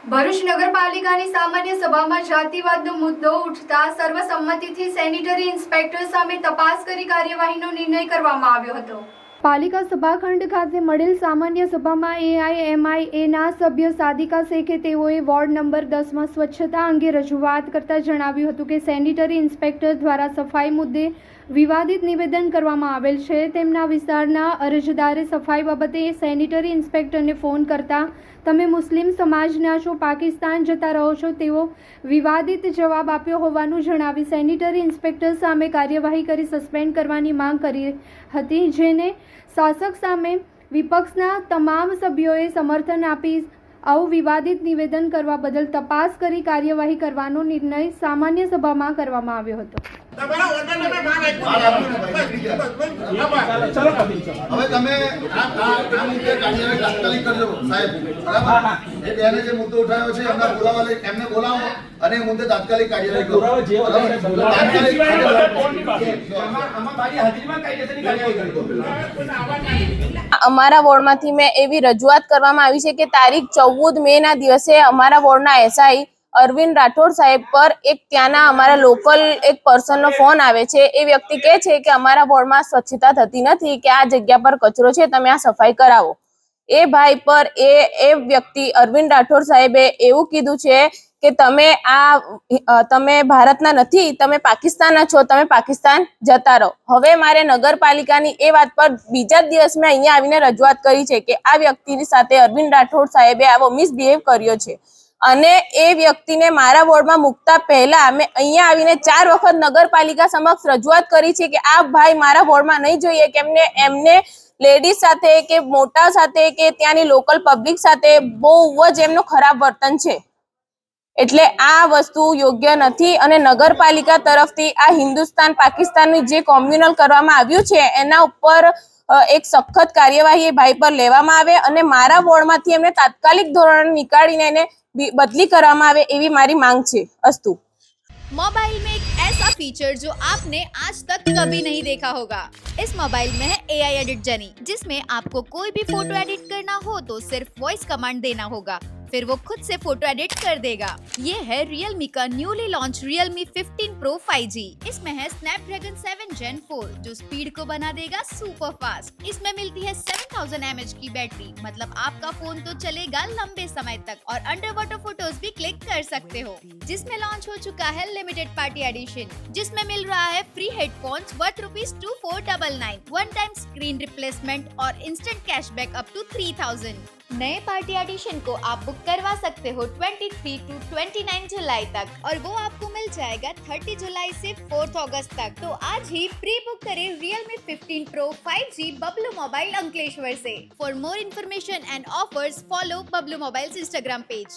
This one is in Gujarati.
ભરૂચ નગરપાલિકાની સામાન્ય સભામાં જાતિવાદનો મુદ્દો ઉઠતા સર્વસંમતિથી સેનિટરી ઇન્સ્પેક્ટર સામે તપાસ કરી કાર્યવાહીનો નિર્ણય કરવામાં આવ્યો હતો। પાલિકા સભાખંડ ખાતે મળેલ સામાન્ય સભામાં AIMIAના સભ્ય સાદિકા શેખે તેઓએ વોર્ડ નંબર 10માં સ્વચ્છતા અંગે રજૂઆત કરતા જણાવ્યું હતું કે સેનિટરી ઇન્સ્પેક્ટર દ્વારા સફાઈ મુદ્દે વિવાદિત નિવેદન કરવામાં આવેલ છે। તેમના વિસ્તારના અરજદારે સફાઈ બાબતે સેનિટરી ઇન્સ્પેક્ટરને ફોન કરતા તમે મુસ્લિમ સમાજના છો, પાકિસ્તાન જતા રહો છો તેવો વિવાદિત જવાબ આપ્યો હોવાનું જણાવી સેનિટરી ઇન્સ્પેક્ટર સામે કાર્યવાહી કરી સસ્પેન્ડ કરવાની માંગ કરી હતી, જેને શાસક સામે વિપક્ષના તમામ સભ્યોએ સમર્થન આપી આવું વિવાદિત નિવેદન કરવા બદલ તપાસ કરી કાર્યવાહી કરવાનો નિર્ણય સામાન્ય સભામાં કરવામાં આવ્યો હતો। હવે તમે આ મુદ્દે કાર્યવાહી તાત્કાલિક કરજો સાહેબ, બરાબર? એ બેને જે મુદ્દો ઉઠાવ્યો છે એમને બોલાવો અને એ મુદ્દે તાત્કાલિક કાર્યવાહી કરો। અમારા વોર્ડમાંથી મેં એવી રજૂઆત કરવામાં આવી છે કે તારીખ 14 મે ના દિવસે અમારા વોર્ડના SI અરવિંદ રાઠોડ સાહેબ પર એક ત્યાંના અમારા લોકલ એક પર્સનનો ફોન આવે છે। એ વ્યક્તિ કહે છે કે અમારા વોર્ડમાં સ્વચ્છતા થતી નથી, કે આ જગ્યા પર કચરો છે, તમે આ સફાઈ કરાવો। એ ભાઈ પર એ વ્યક્તિ અરવિંદ રાઠોડ સાહેબે એવું કીધું છે કે તમે ભારતના નથી, તમે પાકિસ્તાનના છો, તમે પાકિસ્તાન જતા રહો। હવે મારે નગરપાલિકાની એ વાત પર બીજા જ દિવસ મેં અહીંયા આવીને રજૂઆત કરી છે કે આ વ્યક્તિની સાથે અરવિંદ રાઠોડ સાહેબે આવો મિસબિહેવ કર્યો છે અને એ વ્યક્તિને મારા વોર્ડમાં મૂકતા પહેલા મેં અહીંયા આવીને 4 વખત નગરપાલિકા સમક્ષ રજૂઆત કરી છે કે આ ભાઈ મારા વોર્ડમાં નહીં જોઈએ, કે એમને લેડીઝ સાથે કે મોટા સાથે કે ત્યાંની લોકલ પબ્લિક સાથે બહુ જ એમનું ખરાબ વર્તન છે। એટલે આ વસ્તુ યોગ્ય નથી અને નગરપાલિકા તરફથી આ હિન્દુસ્તાન પાકિસ્તાનની જે કોમ્યુનલ કરવામાં આવ્યું છે એના ઉપર એક સખત કાર્યવાહી એ ભાઈ પર લેવામાં આવે અને મારા વોર્ડમાંથી એમને તાત્કાલિક ધોરણે નીકાળીને એને बदली કરવામાં આવે એવી મારી માંગ છે। अस्तु। मोबाइल में एक ऐसा फीचर जो आपने आज तक कभी नहीं देखा होगा। इस मोबाइल में है AI एडिट जनी, जिसमें आपको कोई भी फोटो एडिट करना हो तो सिर्फ वॉइस कमांड देना होगा, फिर वो खुद से फोटो एडिट कर देगा। ये है Realme का newly launch Realme 15 Pro 5G। इसमें है Snapdragon 7 Gen 4 जो स्पीड को बना देगा सुपर फास्ट। इसमें मिलती है 7000 mAh की बैटरी, मतलब आपका फोन तो चलेगा लंबे समय तक और अंडर वाटर फोटोज भी क्लिक कर सकते हो। जिसमें लॉन्च हो चुका है लिमिटेड पार्टी एडिशन, जिसमें मिल रहा है free headphones worth ₹2499, one time screen replacement और इंस्टेंट कैशबैक अप टू 3000। नए पार्टी एडिशन को आप बुक करवा सकते हो 23 to 29 जुलाई तक और वो आपको मिल जाएगा 30 जुलाई से 4 अगस्त तक। तो आज ही प्री बुक करें Realme 15 Pro 5G Bablu mobile Ankleshwar से। For more information and offers follow Bablu mobiles Instagram page.